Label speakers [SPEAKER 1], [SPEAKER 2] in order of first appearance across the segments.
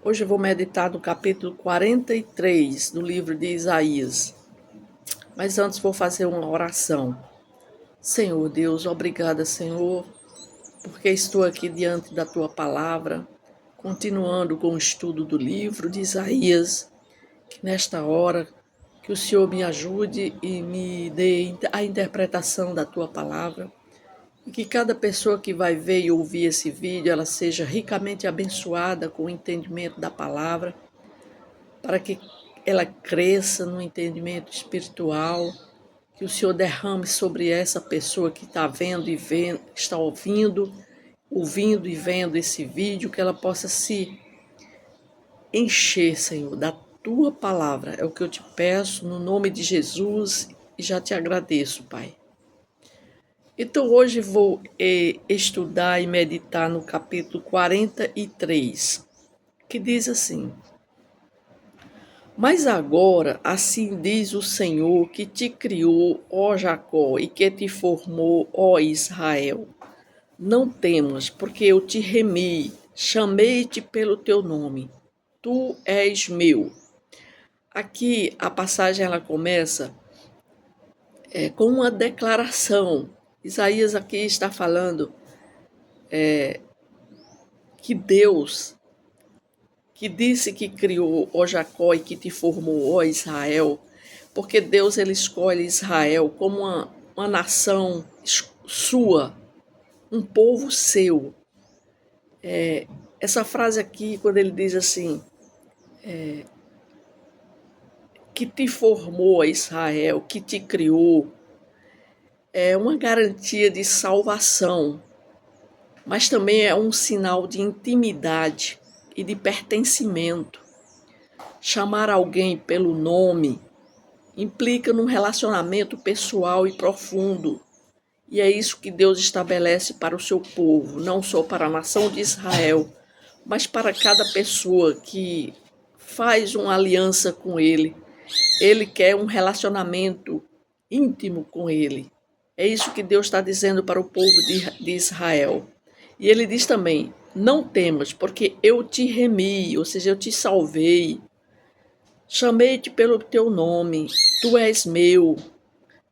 [SPEAKER 1] Hoje eu vou meditar no capítulo 43 do livro de Isaías. Mas antes vou fazer uma oração. Senhor Deus, obrigada, Senhor, porque estou aqui diante da Tua palavra, continuando com o estudo do livro de Isaías, que nesta hora que o Senhor me ajude e me dê a interpretação da Tua palavra, e que cada pessoa que vai ver e ouvir esse vídeo, ela seja ricamente abençoada com o entendimento da palavra, para que ela cresça no entendimento espiritual, que o Senhor derrame sobre essa pessoa que está vendo e vendo, está ouvindo e vendo esse vídeo, que ela possa se encher, Senhor, da Tua palavra. É o que eu te peço no nome de Jesus e já te agradeço, Pai. Então hoje vou estudar e meditar no capítulo 43, que diz assim: Mas agora, assim diz o Senhor que te criou, ó Jacó, e que te formou, ó Israel. Não temas, porque eu te remi, chamei-te pelo teu nome. Tu és meu. Aqui a passagem ela começa com uma declaração. Isaías aqui está falando que Deus, que disse que criou, ó Jacó, e que te formou, ó Israel, porque Deus ele escolhe Israel como uma nação sua, um povo seu. Essa frase aqui, quando ele diz assim, que te formou, Israel, que te criou, é uma garantia de salvação, mas também é um sinal de intimidade e de pertencimento. Chamar alguém pelo nome implica num relacionamento pessoal e profundo. E é isso que Deus estabelece para o seu povo, não só para a nação de Israel, mas para cada pessoa que faz uma aliança com Ele. Ele quer um relacionamento íntimo com Ele. É isso que Deus está dizendo para o povo de Israel. E Ele diz também, não temas, porque eu te remi, ou seja, eu te salvei. Chamei-te pelo teu nome, tu és meu.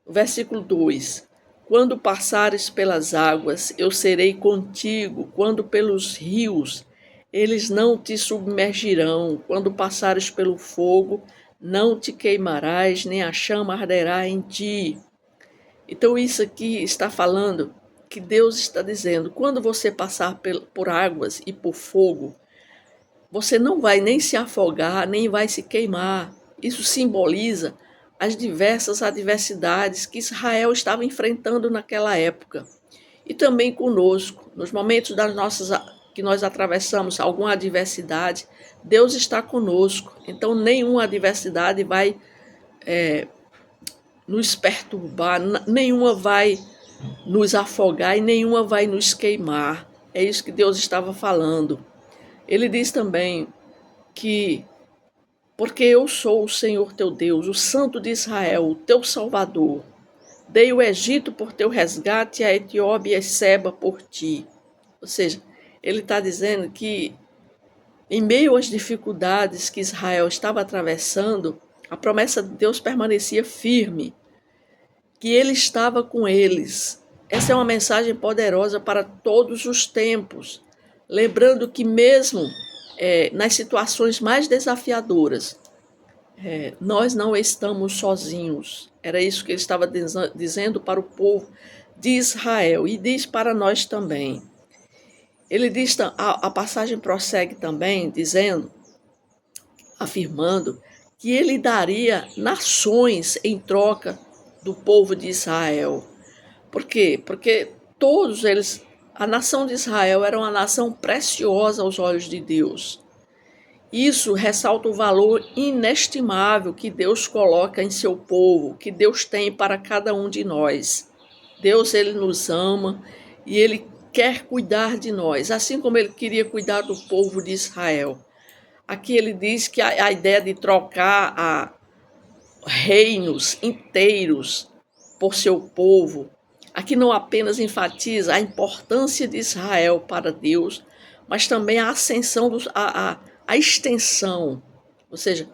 [SPEAKER 1] Versículo 2: Quando passares pelas águas, eu serei contigo. Quando pelos rios, eles não te submergirão. Quando passares pelo fogo, não te queimarás, nem a chama arderá em ti. Então isso aqui está falando que Deus está dizendo, quando você passar por águas e por fogo, você não vai nem se afogar, nem vai se queimar. Isso simboliza as diversas adversidades que Israel estava enfrentando naquela época. E também conosco, nos momentos que nós atravessamos alguma adversidade, Deus está conosco. Então, nenhuma adversidade vai nos perturbar, nenhuma vai nos afogar e nenhuma vai nos queimar. É isso que Deus estava falando. Ele diz também que porque eu sou o Senhor teu Deus, o Santo de Israel, o teu Salvador. Dei o Egito por teu resgate e a Etiópia e Seba por ti. Ou seja, ele está dizendo que em meio às dificuldades que Israel estava atravessando, a promessa de Deus permanecia firme, que ele estava com eles. Essa é uma mensagem poderosa para todos os tempos, lembrando que mesmo nas situações mais desafiadoras, nós não estamos sozinhos. Era isso que ele estava dizendo para o povo de Israel e diz para nós também. Ele diz, a passagem prossegue também dizendo, afirmando que ele daria nações em troca do povo de Israel. Por quê? Porque todos eles, a nação de Israel era uma nação preciosa aos olhos de Deus. Isso ressalta o valor inestimável que Deus coloca em seu povo, que Deus tem para cada um de nós. Deus, ele nos ama e ele quer cuidar de nós, assim como ele queria cuidar do povo de Israel. Aqui ele diz que a ideia de trocar reinos inteiros por seu povo, aqui não apenas enfatiza a importância de Israel para Deus, mas também a ascensão, a a extensão, ou seja,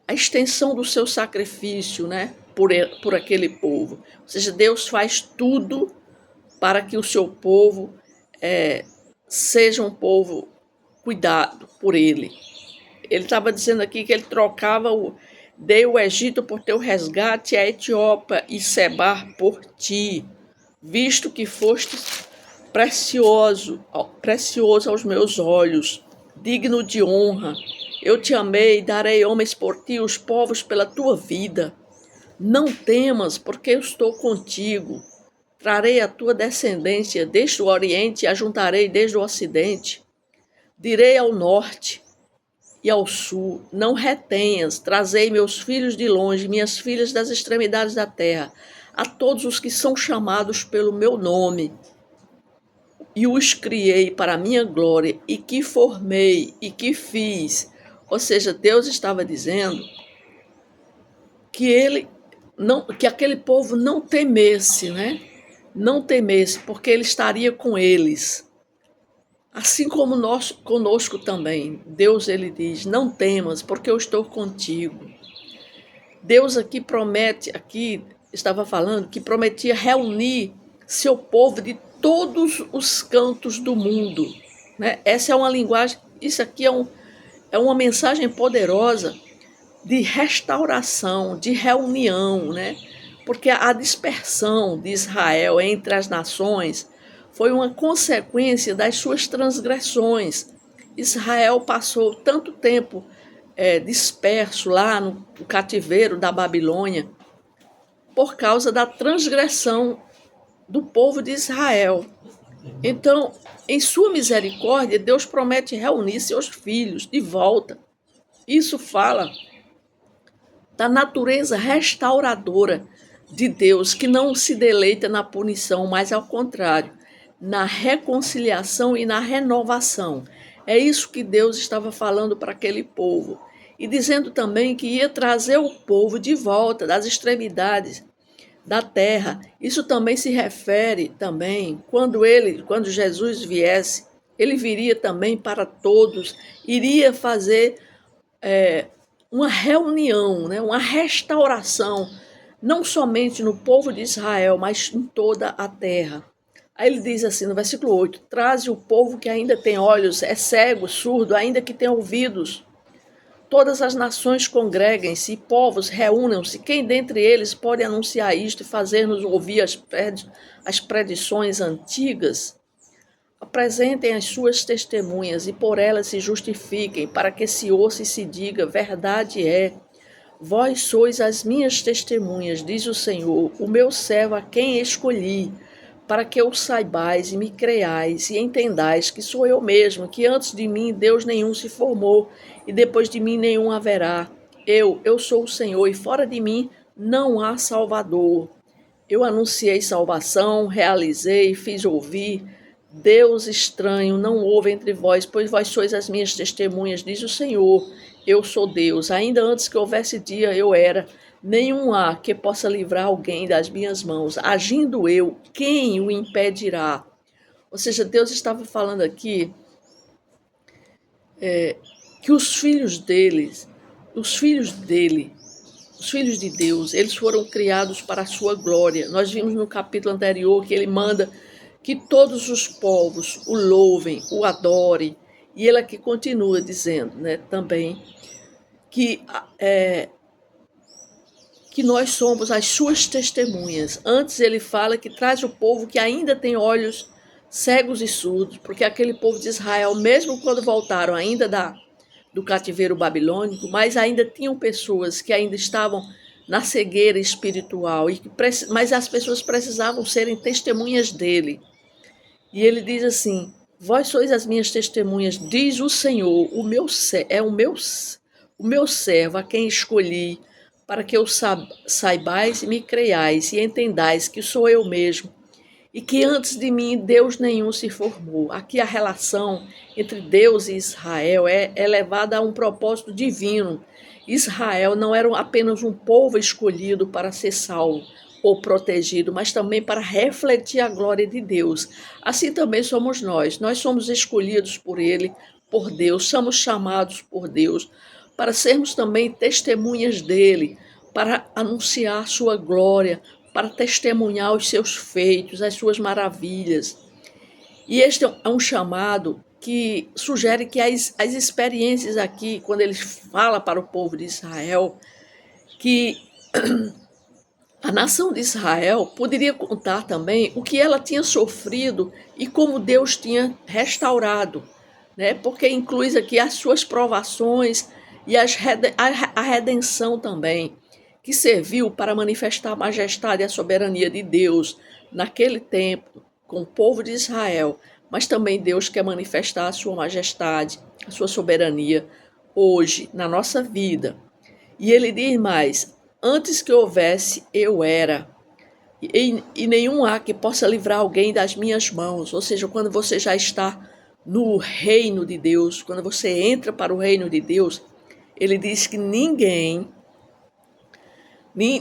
[SPEAKER 1] a extensão do seu sacrifício, né, por aquele povo. Ou seja, Deus faz tudo para que o seu povo seja um povo cuidado por ele. Ele estava dizendo aqui que ele trocava dei o Egito por teu resgate, a Etiópia e Sebar por ti, visto que fostes precioso aos meus olhos, digno de honra. Eu te amei, darei homens por ti, os povos pela tua vida. Não temas, porque eu estou contigo. Trarei a tua descendência desde o Oriente e a juntarei desde o Ocidente. Direi ao norte e ao sul, não retenhas, trazei meus filhos de longe, minhas filhas das extremidades da terra, a todos os que são chamados pelo meu nome, e os criei para a minha glória, e que formei, e que fiz. Ou seja, Deus estava dizendo que aquele povo não temesse, né? Não temesse, porque ele estaria com eles. Assim como nós conosco também. Deus, ele diz, não temas, porque eu estou contigo. Deus aqui promete, aqui estava falando, que prometia reunir seu povo de todos os cantos do mundo. Né? Essa é uma linguagem, isso aqui é uma mensagem poderosa de restauração, de reunião, né? Porque a dispersão de Israel entre as nações foi uma consequência das suas transgressões. Israel passou tanto tempo disperso lá no cativeiro da Babilônia por causa da transgressão do povo de Israel. Então, em sua misericórdia, Deus promete reunir seus filhos de volta. Isso fala da natureza restauradora de Deus, que não se deleita na punição, mas ao contrário, na reconciliação e na renovação. É isso que Deus estava falando para aquele povo. E dizendo também que ia trazer o povo de volta das extremidades da terra. Isso também se refere também, quando Jesus viesse, ele viria também para todos, iria fazer uma reunião, né, uma restauração, não somente no povo de Israel, mas em toda a terra. Aí ele diz assim, no versículo 8, traze o povo que ainda tem olhos, é cego, surdo, ainda que tem ouvidos. Todas as nações congreguem-se e povos reúnam-se. Quem dentre eles pode anunciar isto e fazer-nos ouvir as predições antigas? Apresentem as suas testemunhas e por elas se justifiquem, para que se ouça e se diga, verdade é. Vós sois as minhas testemunhas, diz o Senhor, o meu servo a quem escolhi, para que o saibais e me creiais e entendais que sou eu mesmo, que antes de mim Deus nenhum se formou e depois de mim nenhum haverá. Eu sou o Senhor e fora de mim não há Salvador. Eu anunciei salvação, realizei, fiz ouvir. Deus estranho não houve entre vós, pois vós sois as minhas testemunhas, diz o Senhor. Eu sou Deus. Ainda antes que houvesse dia, eu era. Nenhum há que possa livrar alguém das minhas mãos. Agindo eu, quem o impedirá? Ou seja, Deus estava falando aqui que os filhos dele, os filhos de Deus, eles foram criados para a sua glória. Nós vimos no capítulo anterior que ele manda que todos os povos o louvem, o adorem. E ele aqui continua dizendo, né, também, que nós somos as suas testemunhas. Antes ele fala que traz o povo que ainda tem olhos cegos e surdos, porque aquele povo de Israel, mesmo quando voltaram ainda do cativeiro babilônico, mas ainda tinham pessoas que ainda estavam na cegueira espiritual, mas as pessoas precisavam serem testemunhas dele. E ele diz assim, vós sois as minhas testemunhas, diz o Senhor, o meu servo a quem escolhi, para que eu saibais e me creiais e entendais que sou eu mesmo, e que antes de mim Deus nenhum se formou. Aqui a relação entre Deus e Israel é levada a um propósito divino. Israel não era apenas um povo escolhido para ser salvo ou protegido, mas também para refletir a glória de Deus. Assim também somos nós. Nós somos escolhidos por Ele, por Deus, somos chamados por Deus para sermos também testemunhas dele, para anunciar sua glória, para testemunhar os seus feitos, as suas maravilhas. E este é um chamado que sugere que as experiências aqui, quando ele fala para o povo de Israel, que a nação de Israel poderia contar também o que ela tinha sofrido e como Deus tinha restaurado, né? Porque inclui aqui as suas provações e a redenção também, que serviu para manifestar a majestade e a soberania de Deus naquele tempo com o povo de Israel, mas também Deus quer manifestar a sua majestade, a sua soberania hoje na nossa vida. E ele diz mais: antes que houvesse, eu era. E nenhum há que possa livrar alguém das minhas mãos. Ou seja, quando você já está no reino de Deus, quando você entra para o reino de Deus, ele diz que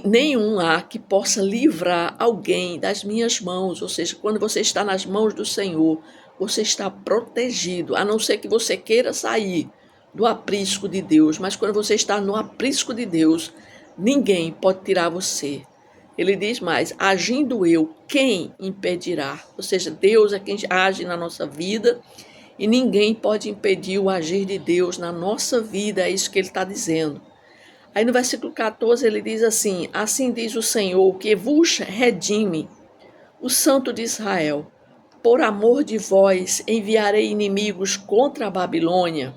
[SPEAKER 1] nenhum há que possa livrar alguém das minhas mãos. Ou seja, quando você está nas mãos do Senhor, você está protegido, a não ser que você queira sair do aprisco de Deus. Mas quando você está no aprisco de Deus, ninguém pode tirar você. Ele diz mais: agindo eu, quem impedirá? Ou seja, Deus é quem age na nossa vida e ninguém pode impedir o agir de Deus na nossa vida. É isso que ele está dizendo. Aí no versículo 14 ele diz assim: assim diz o Senhor, que vos redime, o Santo de Israel. Por amor de vós enviarei inimigos contra a Babilônia,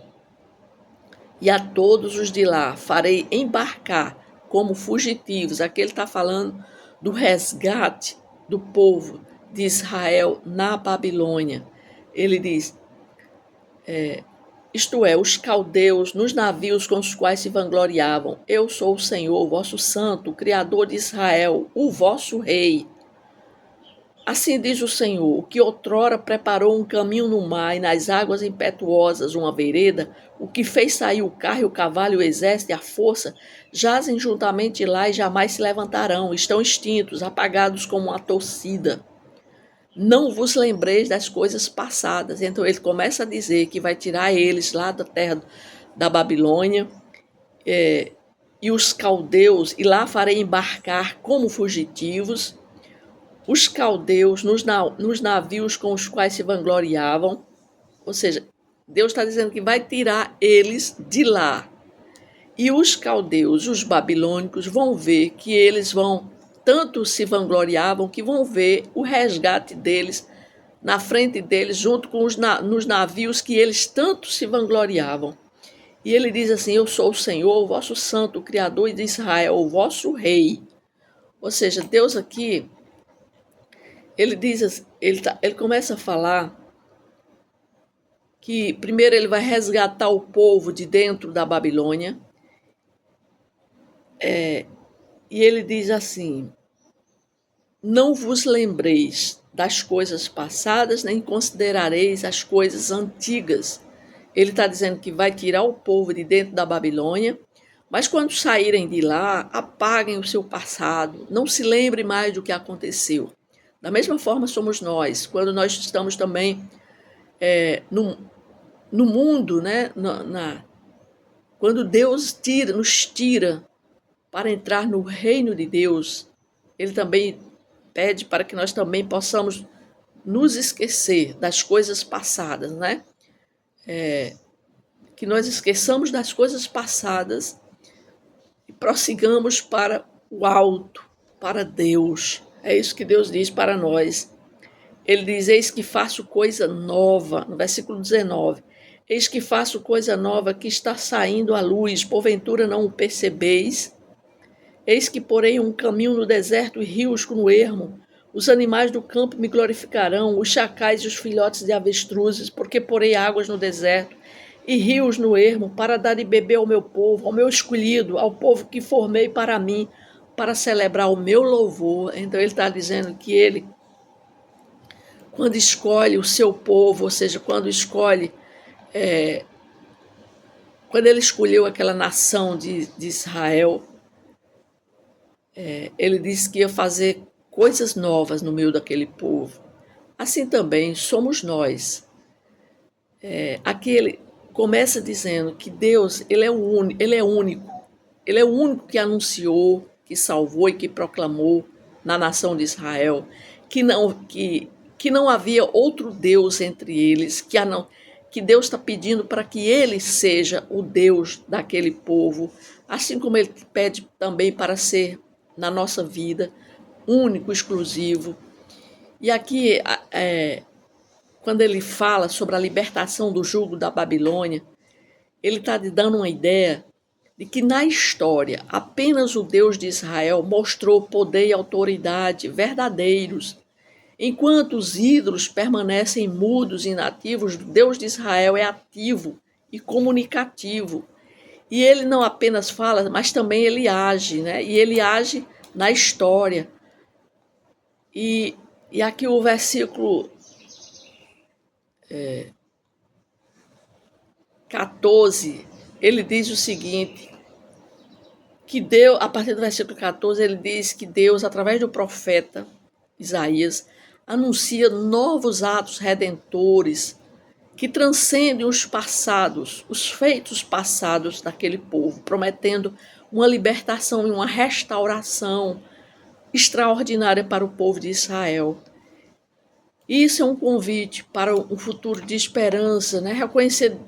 [SPEAKER 1] e a todos os de lá farei embarcar como fugitivos. Aqui ele está falando do resgate do povo de Israel na Babilônia. Ele diz, isto é, os caldeus nos navios com os quais se vangloriavam. Eu sou o Senhor, o vosso santo, o Criador de Israel, o vosso rei. Assim diz o Senhor, que outrora preparou um caminho no mar e nas águas impetuosas uma vereda, o que fez sair o carro e o cavalo e o exército e a força, jazem juntamente lá e jamais se levantarão, estão extintos, apagados como uma torcida. Não vos lembreis das coisas passadas. Então ele começa a dizer que vai tirar eles lá da terra da Babilônia, e os caldeus, e lá farei embarcar como fugitivos, os caldeus nos navios com os quais se vangloriavam. Ou seja, Deus está dizendo que vai tirar eles de lá. E os caldeus, os babilônicos, vão ver que eles vão, tanto se vangloriavam, que vão ver o resgate deles na frente deles, junto com nos navios que eles tanto se vangloriavam. E ele diz assim: eu sou o Senhor, o vosso santo, o Criador de Israel, o vosso rei. Ou seja, Deus aqui, ele diz, ele começa a falar que primeiro ele vai resgatar o povo de dentro da Babilônia, e ele diz assim: não vos lembreis das coisas passadas, nem considerareis as coisas antigas. Ele está dizendo que vai tirar o povo de dentro da Babilônia, mas quando saírem de lá, apaguem o seu passado, não se lembre mais do que aconteceu. Da mesma forma somos nós, quando nós estamos também no mundo, né? Quando Deus nos tira para entrar no reino de Deus, ele também pede para que nós também possamos nos esquecer das coisas passadas, né? Que nós esqueçamos das coisas passadas e prossigamos para o alto, para Deus. É isso que Deus diz para nós. Ele diz: eis que faço coisa nova, no versículo 19. Eis que faço coisa nova que está saindo à luz, porventura não o percebeis? Eis que porei um caminho no deserto e rios no ermo. Os animais do campo me glorificarão, os chacais e os filhotes de avestruzes, porque porei águas no deserto e rios no ermo, para dar de beber ao meu povo, ao meu escolhido, ao povo que formei para mim, para celebrar o meu louvor. Então ele está dizendo que ele, quando escolhe o seu povo, ou seja, quando ele escolheu aquela nação de Israel, ele disse que ia fazer coisas novas no meio daquele povo. Assim também somos nós. começa dizendo que Deus, ele é único, ele é único. Ele é o único que anunciou, que salvou e que proclamou na nação de Israel que não havia outro Deus entre eles, que Deus está pedindo para que ele seja o Deus daquele povo, assim como ele pede também para ser, na nossa vida, único, exclusivo. E aqui, quando ele fala sobre a libertação do jugo da Babilônia, ele está dando uma ideia de que na história apenas o Deus de Israel mostrou poder e autoridade verdadeiros. Enquanto os ídolos permanecem mudos e inativos, o Deus de Israel é ativo e comunicativo. E ele não apenas fala, mas também ele age, né? E ele age na história. E aqui o versículo 14, ele diz o seguinte, que Deus, a partir do versículo 14, ele diz que Deus, através do profeta Isaías, anuncia novos atos redentores que transcendem os passados, os feitos passados daquele povo, prometendo uma libertação e uma restauração extraordinária para o povo de Israel. Isso é um convite para um futuro de esperança, né?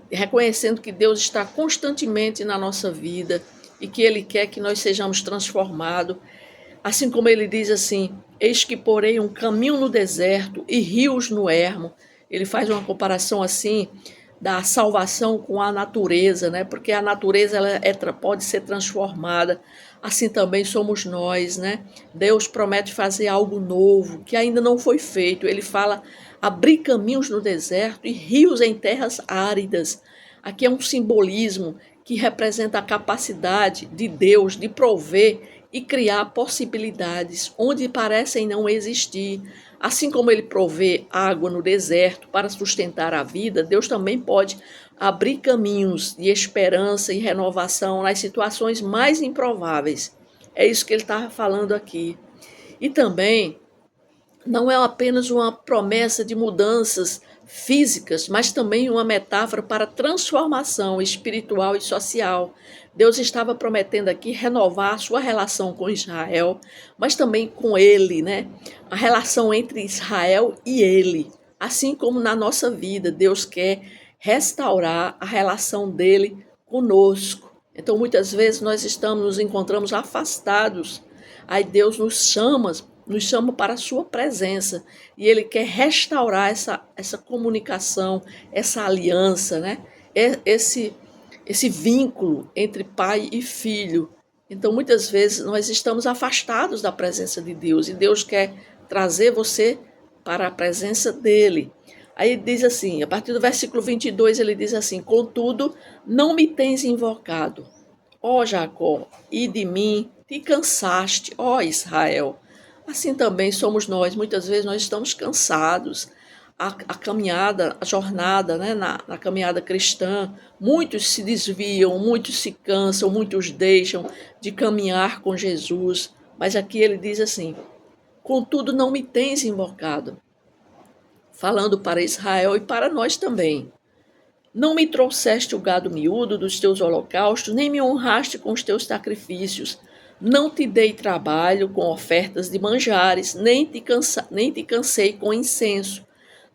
[SPEAKER 1] Reconhecendo que Deus está constantemente na nossa vida e que Ele quer que nós sejamos transformados. Assim como Ele diz assim, eis que porei um caminho no deserto e rios no ermo. Ele faz uma comparação assim da salvação com a natureza, né? Porque a natureza pode ser transformada, assim também somos nós, né? Deus promete fazer algo novo que ainda não foi feito. Ele fala abrir caminhos no deserto e rios em terras áridas. Aqui é um simbolismo que representa a capacidade de Deus de prover e criar possibilidades onde parecem não existir. Assim como ele provê água no deserto para sustentar a vida, Deus também pode abrir caminhos de esperança e renovação nas situações mais improváveis. É isso que ele está falando aqui. E também não é apenas uma promessa de mudanças físicas, mas também uma metáfora para transformação espiritual e social. Deus estava prometendo aqui renovar a sua relação com Israel, mas também com ele, né? A relação entre Israel e ele. Assim como na nossa vida, Deus quer restaurar a relação dele conosco. Então, muitas vezes nós nos encontramos afastados. Aí Deus nos chama para a sua presença e Ele quer restaurar essa comunicação, essa aliança, né? Esse vínculo entre pai e filho. Então, muitas vezes nós estamos afastados da presença de Deus e Deus quer trazer você para a presença dele. Aí diz assim, a partir do versículo 22, ele diz assim, contudo, não me tens invocado, ó Jacó, e de mim te cansaste, ó Israel. Assim também somos nós, muitas vezes nós estamos cansados. A caminhada, a jornada, né, na caminhada cristã, muitos se desviam, muitos se cansam, muitos deixam de caminhar com Jesus. Mas aqui ele diz assim, contudo não me tens invocado, falando para Israel e para nós também. Não me trouxeste o gado miúdo dos teus holocaustos, nem me honraste com os teus sacrifícios. Não te dei trabalho com ofertas de manjares, nem te cansei com incenso.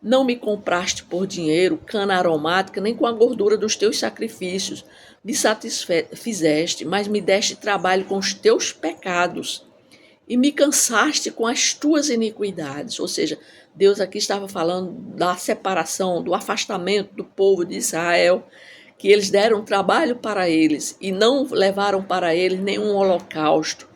[SPEAKER 1] Não me compraste por dinheiro cana aromática, nem com a gordura dos teus sacrifícios. Me satisfizeste, mas me deste trabalho com os teus pecados. E me cansaste com as tuas iniquidades. Ou seja, Deus aqui estava falando da separação, do afastamento do povo de Israel, que eles deram trabalho para eles e não levaram para eles nenhum holocausto.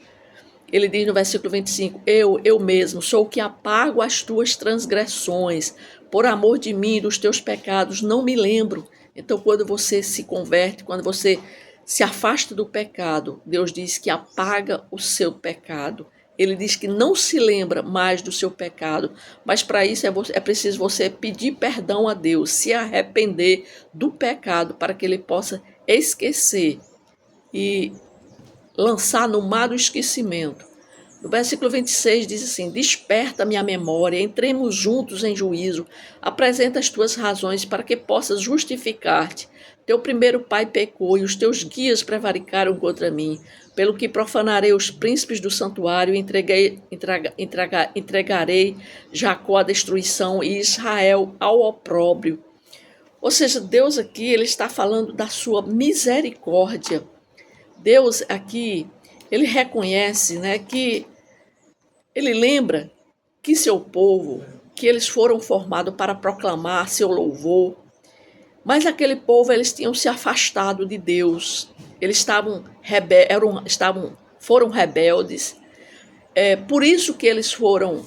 [SPEAKER 1] Ele diz no versículo 25, eu mesmo, sou o que apago as tuas transgressões, por amor de mim e dos teus pecados, não me lembro. Então, quando você se converte, quando você se afasta do pecado, Deus diz que apaga o seu pecado. Ele diz que não se lembra mais do seu pecado, mas para isso é preciso você pedir perdão a Deus, se arrepender do pecado para que Ele possa esquecer e lançar no mar do esquecimento No versículo 26 diz assim: desperta minha memória, entremos juntos em juízo, apresenta as tuas razões para que possas justificar-te. Teu primeiro pai pecou e os teus guias prevaricaram contra mim, pelo que profanarei os príncipes do santuário e entregarei Jacó à destruição e Israel ao opróbrio. Ou seja, Deus aqui ele está falando da sua misericórdia. Deus aqui, ele reconhece, né, que ele lembra que seu povo, que eles foram formados para proclamar seu louvor, mas aquele povo eles tinham se afastado de Deus. Eles foram rebeldes. Por isso que eles foram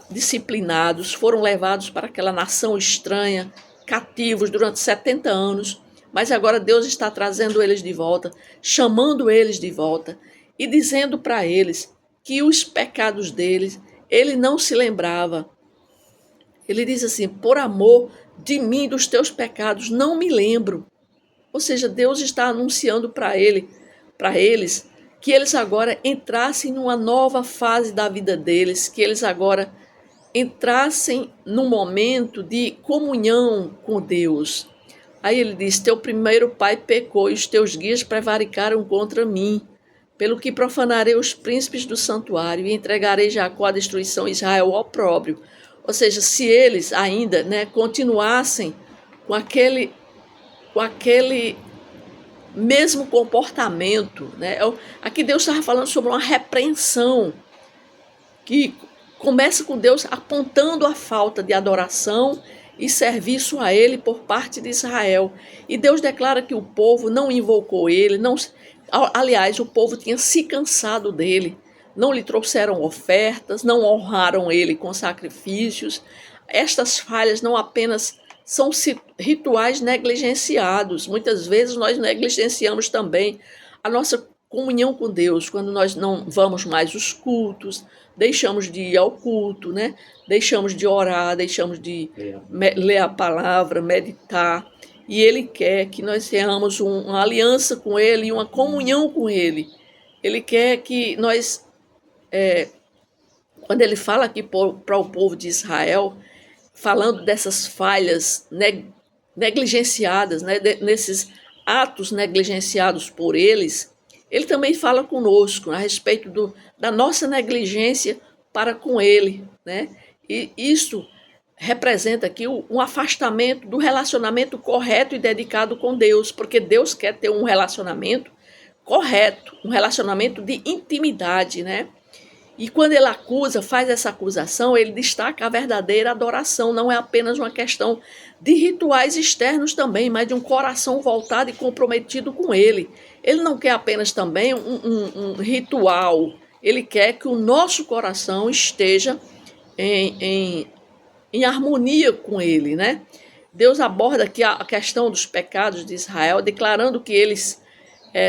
[SPEAKER 1] disciplinados, foram levados para aquela nação estranha, cativos durante 70 anos. Mas agora Deus está trazendo eles de volta, chamando eles de volta e dizendo para eles que os pecados deles, ele não se lembrava. Ele diz assim: por amor de mim, dos teus pecados, não me lembro. Ou seja, Deus está anunciando para eles, que eles agora entrassem numa nova fase da vida deles, que eles agora entrassem num momento de comunhão com Deus. Aí ele diz: teu primeiro pai pecou e os teus guias prevaricaram contra mim, pelo que profanarei os príncipes do santuário e entregarei Jacó à destruição, Israel ao opróbrio. Ou seja, se eles ainda, né, continuassem com aquele mesmo comportamento, né? Aqui Deus estava falando sobre uma repreensão que começa com Deus apontando a falta de adoração e serviço a ele por parte de Israel. E Deus declara que o povo não invocou ele, aliás, o povo tinha se cansado dele, não lhe trouxeram ofertas, não honraram ele com sacrifícios. Estas falhas não apenas são rituais negligenciados, muitas vezes nós negligenciamos também a nossa comunhão com Deus, quando nós não vamos mais aos cultos, deixamos de ir ao culto, né? Deixamos de orar, deixamos de ler a palavra, meditar. E Ele quer que nós tenhamos uma aliança com Ele, uma comunhão com Ele. Ele quer que nós, quando Ele fala aqui para o povo de Israel, falando dessas falhas negligenciadas, né, nesses atos negligenciados por eles, ele também fala conosco a respeito da nossa negligência para com ele, né? E isso representa aqui um afastamento do relacionamento correto e dedicado com Deus, porque Deus quer ter um relacionamento correto, um relacionamento de intimidade, né? E quando ele faz essa acusação, ele destaca a verdadeira adoração. Não é apenas uma questão de rituais externos também, mas de um coração voltado e comprometido com ele. Ele não quer apenas também um ritual. Ele quer que o nosso coração esteja em harmonia com ele, né? Deus aborda aqui a questão dos pecados de Israel, declarando que eles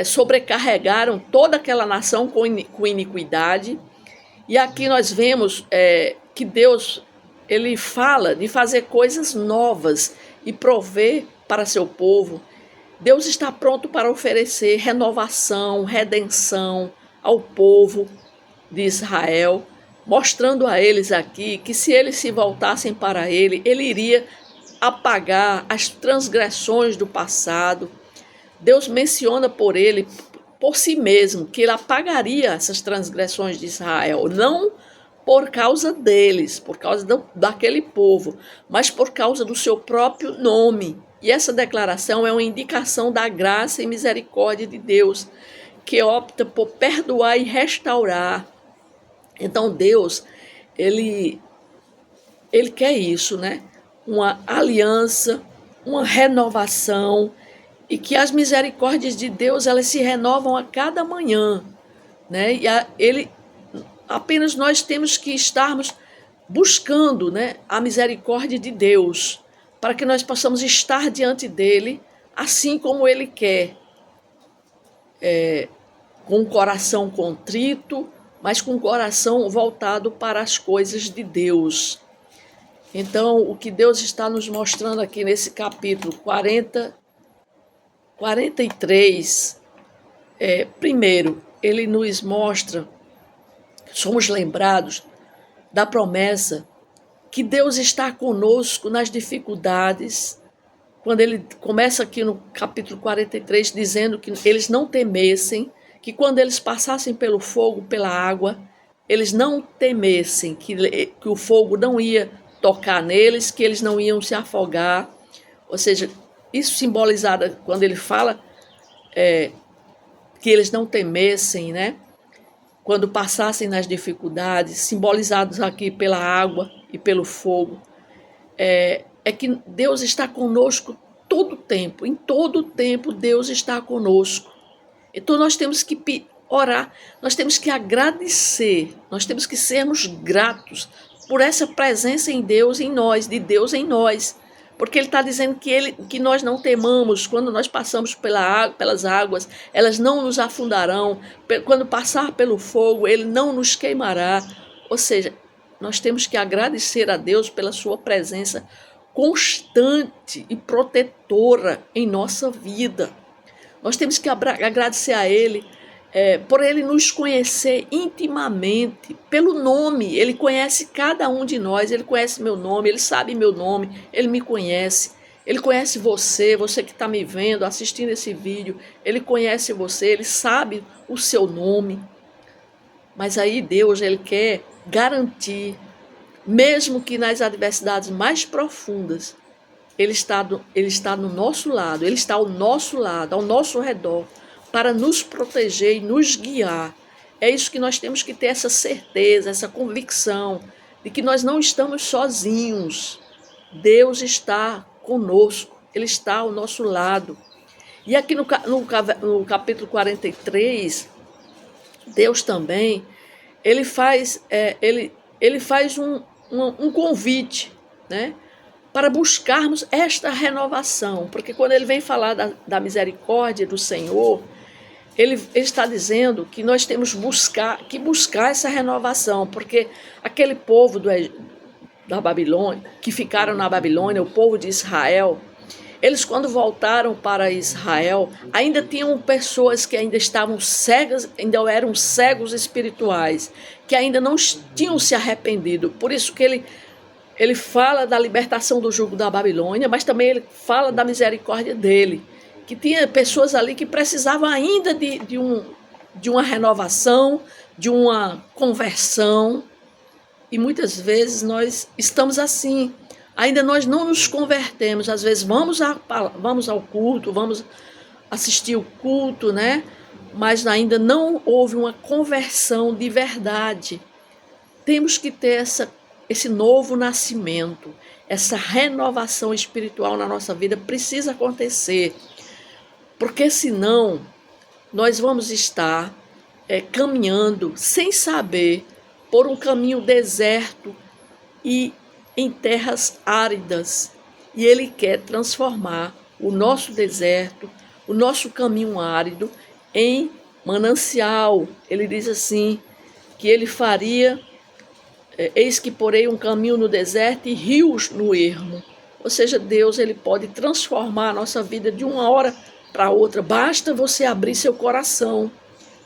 [SPEAKER 1] sobrecarregaram toda aquela nação com iniquidade. E aqui nós vemos que Deus ele fala de fazer coisas novas e prover para seu povo. Deus está pronto para oferecer renovação, redenção ao povo de Israel, mostrando a eles aqui que se eles se voltassem para ele, ele iria apagar as transgressões do passado. Deus menciona por si mesmo, que ele apagaria essas transgressões de Israel, não por causa deles, por causa daquele povo, mas por causa do seu próprio nome. E essa declaração é uma indicação da graça e misericórdia de Deus, que opta por perdoar e restaurar. Então Deus, ele quer isso, né? Uma aliança, uma renovação, e que as misericórdias de Deus elas se renovam a cada manhã, né? E apenas nós temos que estarmos buscando, né, a misericórdia de Deus, para que nós possamos estar diante dele, assim como ele quer, com o coração contrito, mas com o coração voltado para as coisas de Deus. Então, o que Deus está nos mostrando aqui nesse capítulo 43, primeiro, ele nos mostra somos lembrados da promessa que Deus está conosco nas dificuldades, quando ele começa aqui no capítulo 43, dizendo que eles não temessem, que quando eles passassem pelo fogo, pela água, eles não temessem, que o fogo não ia tocar neles, que eles não iam se afogar. Ou seja, isso simbolizado quando ele fala que eles não temessem, né? Quando passassem nas dificuldades, simbolizados aqui pela água e pelo fogo, é que Deus está conosco todo o tempo. Em todo o tempo Deus está conosco. Então nós temos que orar, nós temos que agradecer, nós temos que sermos gratos por essa presença em Deus, em nós, de Deus em nós. Porque ele está dizendo que nós não temamos quando nós passamos pelas águas, elas não nos afundarão. Quando passar pelo fogo, ele não nos queimará. Ou seja, nós temos que agradecer a Deus pela sua presença constante e protetora em nossa vida. Nós temos que agradecer a Ele por Ele nos conhecer intimamente, pelo nome. Ele conhece cada um de nós, Ele conhece meu nome, Ele sabe meu nome, Ele me conhece. Ele conhece você que está me vendo, assistindo esse vídeo. Ele conhece você, Ele sabe o seu nome. Mas aí Deus, Ele quer garantir, mesmo que nas adversidades mais profundas, Ele está no nosso lado, Ele está ao nosso lado, ao nosso redor, para nos proteger e nos guiar. É isso que nós temos que ter, essa certeza, essa convicção de que nós não estamos sozinhos. Deus está conosco, Ele está ao nosso lado. E aqui no capítulo 43, Deus também, Ele faz um convite, né? Para buscarmos esta renovação, porque quando ele vem falar da misericórdia do Senhor, ele está dizendo que nós temos que buscar essa renovação, porque aquele povo da Babilônia, que ficaram na Babilônia, o povo de Israel, eles quando voltaram para Israel, ainda tinham pessoas que ainda estavam cegas, ainda eram cegos espirituais, que ainda não tinham se arrependido. Por isso que ele fala da libertação do jugo da Babilônia, mas também ele fala da misericórdia dele, que tinha pessoas ali que precisavam ainda de uma renovação, de uma conversão. E muitas vezes nós estamos assim, ainda nós não nos convertemos. Às vezes vamos ao culto, vamos assistir o culto, né? Mas ainda não houve uma conversão de verdade. Temos que ter esse novo nascimento, essa renovação espiritual na nossa vida precisa acontecer, porque senão nós vamos estar caminhando sem saber por um caminho deserto e em terras áridas. E Ele quer transformar o nosso deserto, o nosso caminho árido em manancial. Ele diz assim, que Ele faria... Eis que porei um caminho no deserto e rios no ermo. Ou seja, Deus ele pode transformar a nossa vida de uma hora para outra. Basta você abrir seu coração.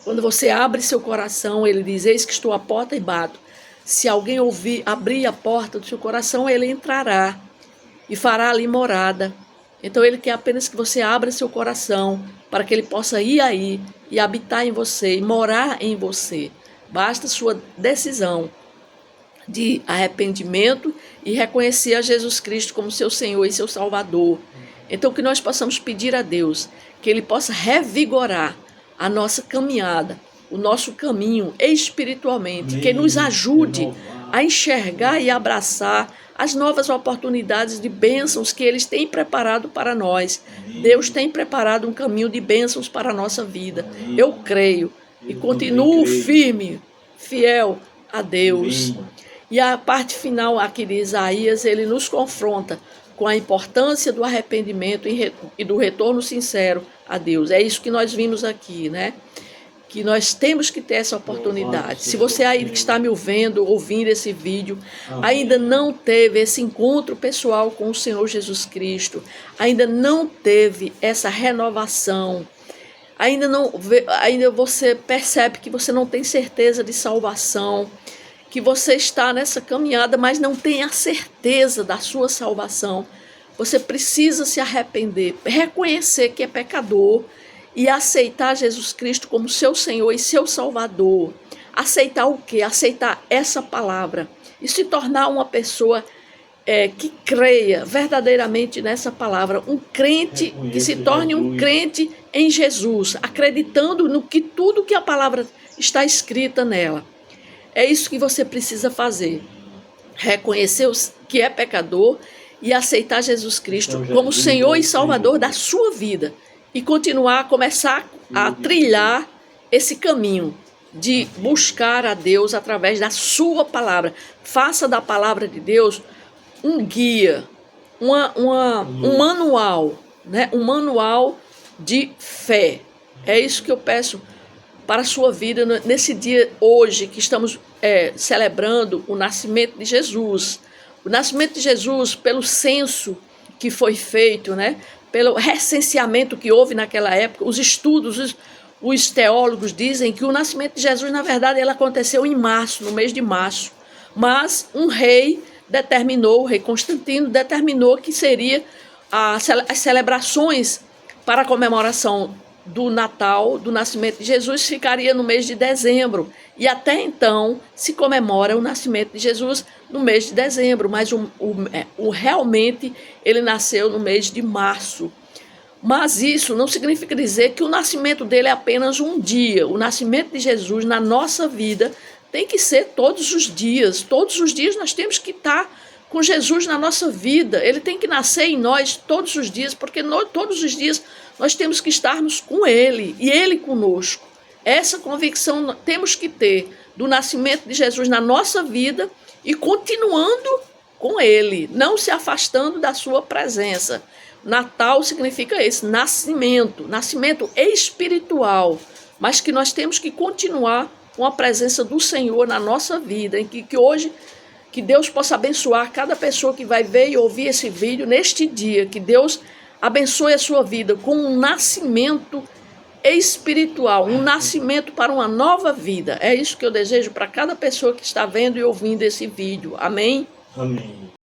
[SPEAKER 1] Quando você abre seu coração, ele diz, eis que estou à porta e bato. Se alguém abrir a porta do seu coração, ele entrará e fará ali morada. Então ele quer apenas que você abra seu coração para que ele possa ir aí e habitar em você e morar em você. Basta sua decisão de arrependimento e reconhecer a Jesus Cristo como seu Senhor e seu Salvador. Então que nós possamos pedir a Deus que Ele possa revigorar a nossa caminhada, o nosso caminho espiritualmente, que nos ajude a enxergar e abraçar as novas oportunidades de bênçãos que Ele tem preparado para nós. Deus tem preparado um caminho de bênçãos para a nossa vida. Eu creio e continuo firme, fiel a Deus. E a parte final aqui de Isaías, ele nos confronta com a importância do arrependimento e do retorno sincero a Deus. É isso que nós vimos aqui, né? Que nós temos que ter essa oportunidade. Se você aí que está me ouvindo esse vídeo, ainda não teve esse encontro pessoal com o Senhor Jesus Cristo, ainda não teve essa renovação, ainda você percebe que você não tem certeza de salvação, que você está nessa caminhada, mas não tem a certeza da sua salvação, você precisa se arrepender, reconhecer que é pecador e aceitar Jesus Cristo como seu Senhor e seu Salvador. Aceitar o quê? Aceitar essa palavra e se tornar uma pessoa que creia verdadeiramente nessa palavra, um crente que se torne um crente em Jesus, acreditando no que tudo que a palavra está escrita nela. É isso que você precisa fazer, reconhecer que é pecador e aceitar Jesus Cristo como Senhor e Salvador da sua vida e começar a trilhar esse caminho de buscar a Deus através da sua palavra. Faça da palavra de Deus um guia, um manual, né? Um manual de fé. É isso que eu peço para a sua vida nesse dia hoje que estamos celebrando o nascimento de Jesus. O nascimento de Jesus, pelo censo que foi feito, né? Pelo recenseamento que houve naquela época, os estudos, os teólogos dizem que o nascimento de Jesus, na verdade, ele aconteceu em março, no mês de março. Mas um rei o rei Constantino determinou que seria as celebrações para a comemoração do Natal, do nascimento de Jesus, ficaria no mês de dezembro. E até então se comemora o nascimento de Jesus no mês de dezembro, mas realmente ele nasceu no mês de março. Mas isso não significa dizer que o nascimento dele é apenas um dia. O nascimento de Jesus na nossa vida tem que ser todos os dias. Todos os dias nós temos que estar com Jesus na nossa vida. Ele tem que nascer em nós todos os dias, porque todos os dias nós temos que estarmos com Ele e Ele conosco. Essa convicção temos que ter do nascimento de Jesus na nossa vida e continuando com Ele, não se afastando da sua presença. Natal significa esse, nascimento espiritual, mas que nós temos que continuar com a presença do Senhor na nossa vida, em que hoje, que Deus possa abençoar cada pessoa que vai ver e ouvir esse vídeo neste dia, que Deus abençoe a sua vida com um nascimento espiritual, um nascimento para uma nova vida. É isso que eu desejo para cada pessoa que está vendo e ouvindo esse vídeo. Amém?
[SPEAKER 2] Amém.